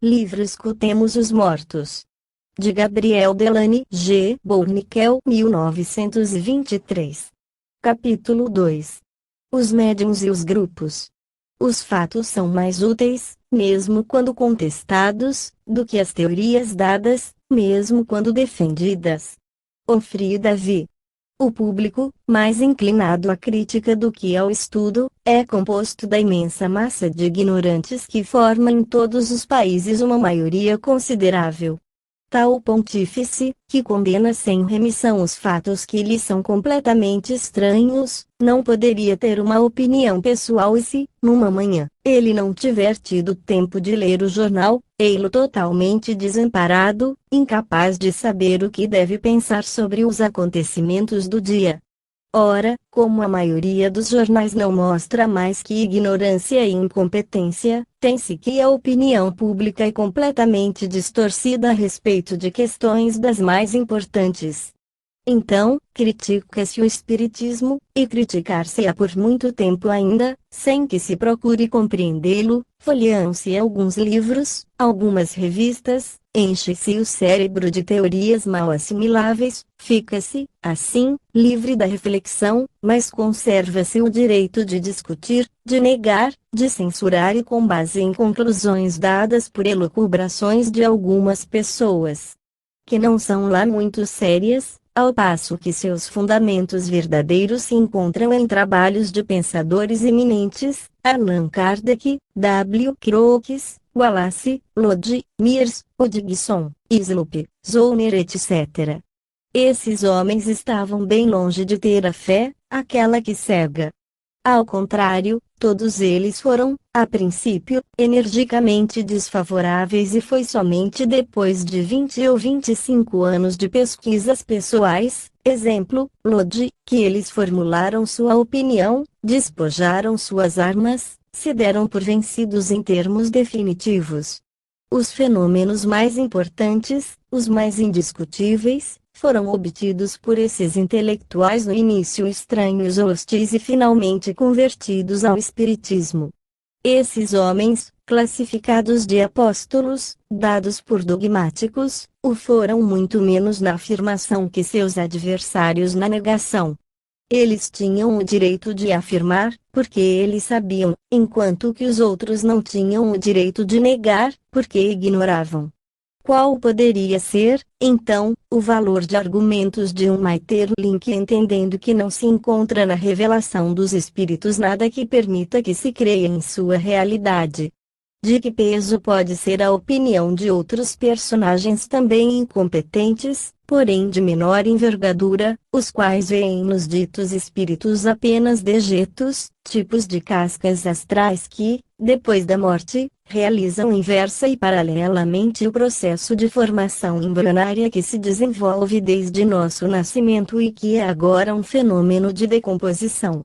Livro Escutemos os Mortos. De Gabriel Delany G. Bournickel, 1923. Capítulo 2. Os médiuns e os grupos. Os fatos são mais úteis, mesmo quando contestados, do que as teorias dadas, mesmo quando defendidas. Ofri Davi. O público, mais inclinado à crítica do que ao estudo, é composto da imensa massa de ignorantes que forma em todos os países uma maioria considerável. Tal pontífice, que condena sem remissão os fatos que lhe são completamente estranhos, não poderia ter uma opinião pessoal e se, numa manhã, ele não tiver tido tempo de ler o jornal, ei-lo totalmente desamparado, incapaz de saber o que deve pensar sobre os acontecimentos do dia. Ora, como a maioria dos jornais não mostra mais que ignorância e incompetência, tem-se que a opinião pública é completamente distorcida a respeito de questões das mais importantes. Então, critica-se o espiritismo, e criticar-se-á por muito tempo ainda, sem que se procure compreendê-lo, folheam-se alguns livros, algumas revistas, enche-se o cérebro de teorias mal assimiláveis, fica-se, assim, livre da reflexão, mas conserva-se o direito de discutir, de negar, de censurar e com base em conclusões dadas por elucubrações de algumas pessoas, que não são lá muito sérias, ao passo que seus fundamentos verdadeiros se encontram em trabalhos de pensadores eminentes, Allan Kardec, W. Crookes, Wallace, Lodge, Mears, Hodgson, Slope, Zouner etc. Esses homens estavam bem longe de ter a fé, aquela que cega. Ao contrário, todos eles foram, a princípio, energicamente desfavoráveis e foi somente depois de 20 ou 25 anos de pesquisas pessoais, exemplo, Lodge, que eles formularam sua opinião, despojaram suas armas, se deram por vencidos em termos definitivos. Os fenômenos mais importantes, os mais indiscutíveis, foram obtidos por esses intelectuais no início estranhos ou hostis e finalmente convertidos ao espiritismo. Esses homens, classificados de apóstolos, dados por dogmáticos, o foram muito menos na afirmação que seus adversários na negação. Eles tinham o direito de afirmar, porque eles sabiam, enquanto que os outros não tinham o direito de negar, porque ignoravam. Qual poderia ser, então, o valor de argumentos de um Maitero Link entendendo que não se encontra na revelação dos espíritos nada que permita que se creia em sua realidade? De que peso pode ser a opinião de outros personagens também incompetentes, porém de menor envergadura, os quais veem nos ditos espíritos apenas dejetos, tipos de cascas astrais que, depois da morte, realizam inversa e paralelamente o processo de formação embrionária que se desenvolve desde nosso nascimento e que é agora um fenômeno de decomposição.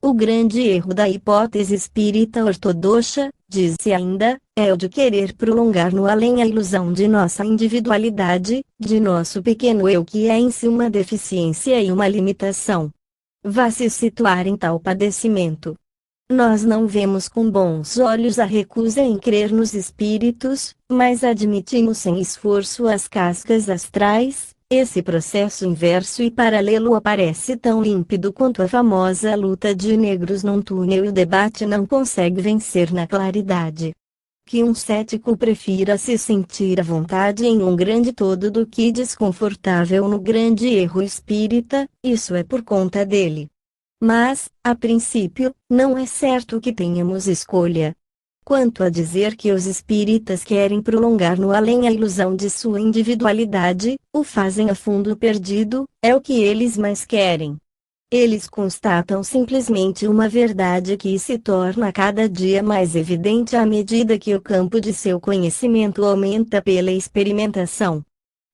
O grande erro da hipótese espírita ortodoxa, diz-se ainda, é o de querer prolongar no além a ilusão de nossa individualidade, de nosso pequeno eu que é em si uma deficiência e uma limitação. Vá-se situar em tal padecimento. Nós não vemos com bons olhos a recusa em crer nos espíritos, mas admitimos sem esforço as cascas astrais. Esse processo inverso e paralelo aparece tão límpido quanto a famosa luta de negros num túnel e o debate não consegue vencer na claridade. Que um cético prefira se sentir à vontade em um grande todo do que desconfortável no grande erro espírita, isso é por conta dele. Mas, a princípio, não é certo que tenhamos escolha. Quanto a dizer que os espíritas querem prolongar no além a ilusão de sua individualidade, o fazem a fundo perdido, é o que eles mais querem. Eles constatam simplesmente uma verdade que se torna cada dia mais evidente à medida que o campo de seu conhecimento aumenta pela experimentação.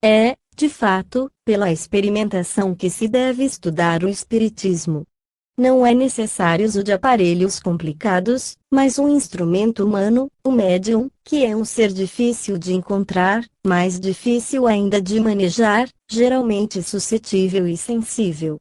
É, de fato, pela experimentação que se deve estudar o espiritismo. Não é necessário uso de aparelhos complicados, mas um instrumento humano, o médium, que é um ser difícil de encontrar, mais difícil ainda de manejar, geralmente suscetível e sensível.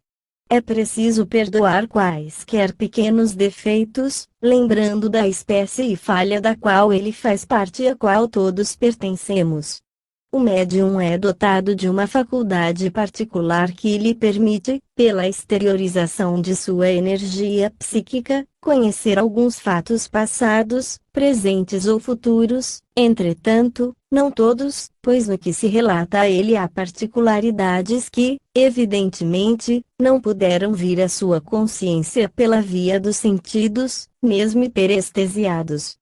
É preciso perdoar quaisquer pequenos defeitos, lembrando da espécie e falha da qual ele faz parte e a qual todos pertencemos. O médium é dotado de uma faculdade particular que lhe permite, pela exteriorização de sua energia psíquica, conhecer alguns fatos passados, presentes ou futuros, entretanto, não todos, pois no que se relata a ele há particularidades que, evidentemente, não puderam vir à sua consciência pela via dos sentidos, mesmo hiperestesiados.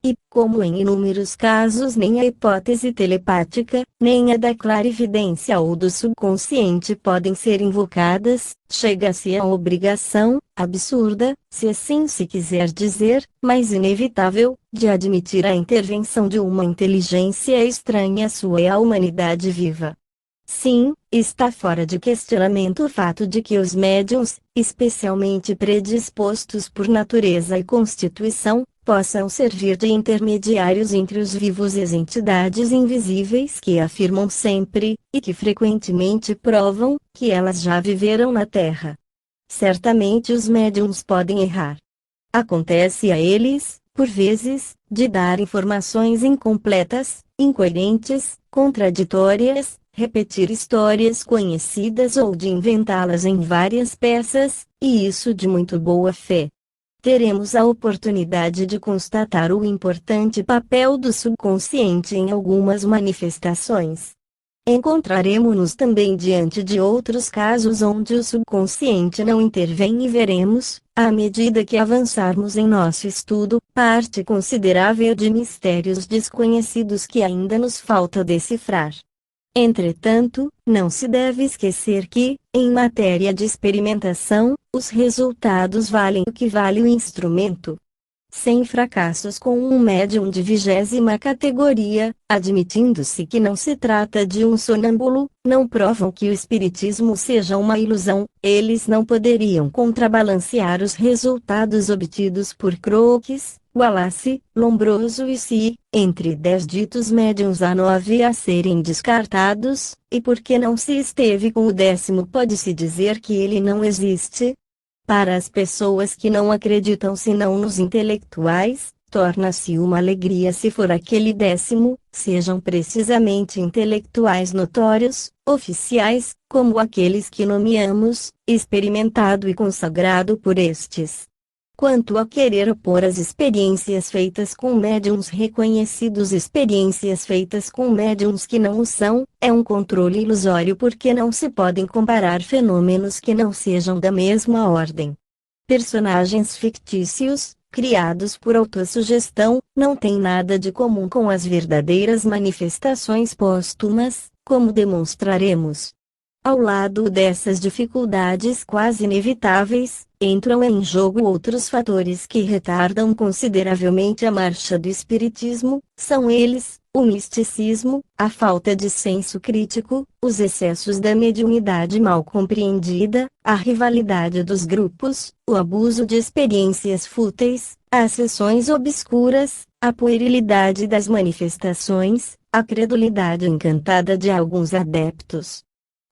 E, como em inúmeros casos nem a hipótese telepática, nem a da clarividência ou do subconsciente podem ser invocadas, chega-se à obrigação, absurda, se assim se quiser dizer, mas inevitável, de admitir a intervenção de uma inteligência estranha à sua e à humanidade viva. Sim, está fora de questionamento o fato de que os médiuns, especialmente predispostos por natureza e constituição, possam servir de intermediários entre os vivos e as entidades invisíveis que afirmam sempre, e que frequentemente provam, que elas já viveram na Terra. Certamente os médiuns podem errar. Acontece a eles, por vezes, de dar informações incompletas, incoerentes, contraditórias, repetir histórias conhecidas ou de inventá-las em várias peças, e isso de muito boa fé. Teremos a oportunidade de constatar o importante papel do subconsciente em algumas manifestações. Encontraremos-nos também diante de outros casos onde o subconsciente não intervém e veremos, à medida que avançarmos em nosso estudo, parte considerável de mistérios desconhecidos que ainda nos falta decifrar. Entretanto, não se deve esquecer que, em matéria de experimentação, os resultados valem o que vale o instrumento. Sem fracassos com um médium de 20ª categoria, admitindo-se que não se trata de um sonâmbulo, não provam que o espiritismo seja uma ilusão, eles não poderiam contrabalancear os resultados obtidos por Crookes, Wallace, Lombroso e Se, entre 10 ditos médiuns há 9 a serem descartados, e porque não se esteve com o 10º pode-se dizer que ele não existe? Para as pessoas que não acreditam senão nos intelectuais, torna-se uma alegria se for aquele 10º, sejam precisamente intelectuais notórios, oficiais, como aqueles que nomeamos, experimentado e consagrado por estes. Quanto a querer opor as experiências feitas com médiuns reconhecidos experiências feitas com médiuns que não o são, é um controle ilusório porque não se podem comparar fenômenos que não sejam da mesma ordem. Personagens fictícios, criados por autossugestão, não têm nada de comum com as verdadeiras manifestações póstumas, como demonstraremos. Ao lado dessas dificuldades quase inevitáveis, entram em jogo outros fatores que retardam consideravelmente a marcha do espiritismo, são eles, o misticismo, a falta de senso crítico, os excessos da mediunidade mal compreendida, a rivalidade dos grupos, o abuso de experiências fúteis, as sessões obscuras, a puerilidade das manifestações, a credulidade encantada de alguns adeptos.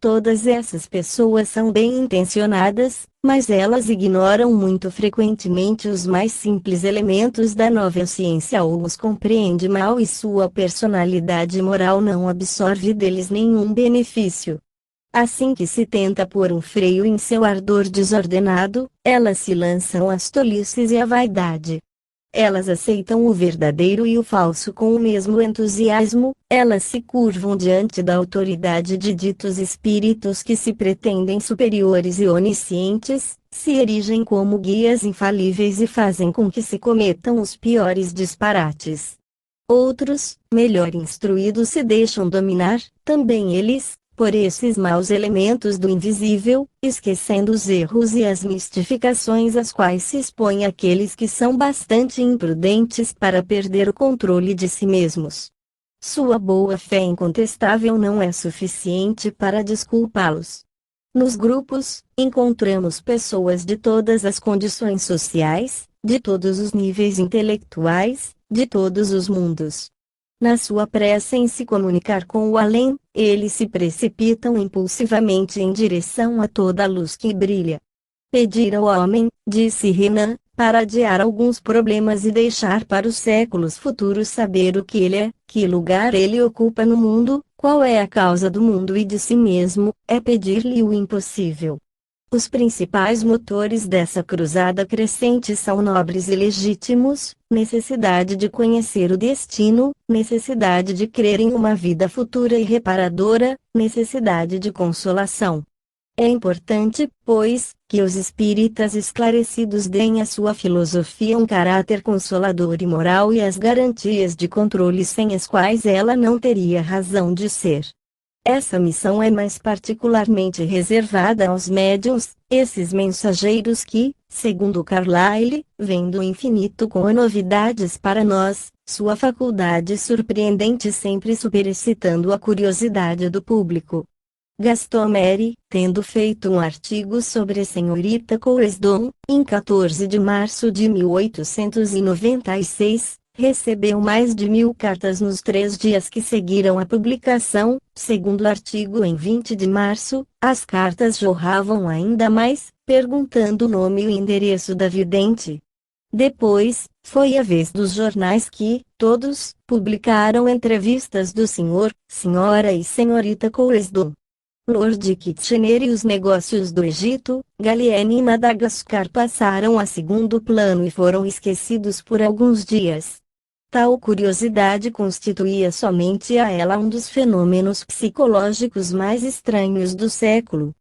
Todas essas pessoas são bem intencionadas, mas elas ignoram muito frequentemente os mais simples elementos da nova ciência ou os compreende mal e sua personalidade moral não absorve deles nenhum benefício. Assim que se tenta pôr um freio em seu ardor desordenado, elas se lançam às tolices e à vaidade. Elas aceitam o verdadeiro e o falso com o mesmo entusiasmo, elas se curvam diante da autoridade de ditos espíritos que se pretendem superiores e oniscientes, se erigem como guias infalíveis e fazem com que se cometam os piores disparates. Outros, melhor instruídos, se deixam dominar, também eles, por esses maus elementos do invisível, esquecendo os erros e as mistificações às quais se expõem aqueles que são bastante imprudentes para perder o controle de si mesmos. Sua boa fé incontestável não é suficiente para desculpá-los. Nos grupos, encontramos pessoas de todas as condições sociais, de todos os níveis intelectuais, de todos os mundos. Na sua pressa em se comunicar com o além, eles se precipitam impulsivamente em direção a toda a luz que brilha. Pedir ao homem, disse Renan, para adiar alguns problemas e deixar para os séculos futuros saber o que ele é, que lugar ele ocupa no mundo, qual é a causa do mundo e de si mesmo, é pedir-lhe o impossível. Os principais motores dessa cruzada crescente são nobres e legítimos: necessidade de conhecer o destino, necessidade de crer em uma vida futura e reparadora, necessidade de consolação. É importante, pois, que os espíritas esclarecidos deem à sua filosofia um caráter consolador e moral e as garantias de controle sem as quais ela não teria razão de ser. Essa missão é mais particularmente reservada aos médiuns, esses mensageiros que, segundo Carlyle, vêm do infinito com novidades para nós, sua faculdade surpreendente sempre superexcitando a curiosidade do público. Gaston Mary, tendo feito um artigo sobre a senhorita Coulsdon, em 14 de março de 1896, recebeu mais de 1000 cartas nos 3 dias que seguiram a publicação. Segundo o artigo em 20 de março, as cartas jorravam ainda mais, perguntando o nome e o endereço da vidente. Depois, foi a vez dos jornais que, todos, publicaram entrevistas do senhor, senhora e senhorita Coulsdon. Lord Kitchener e os negócios do Egito, Gallieni e Madagascar passaram a segundo plano e foram esquecidos por alguns dias. Tal curiosidade constituía somente a ela um dos fenômenos psicológicos mais estranhos do século.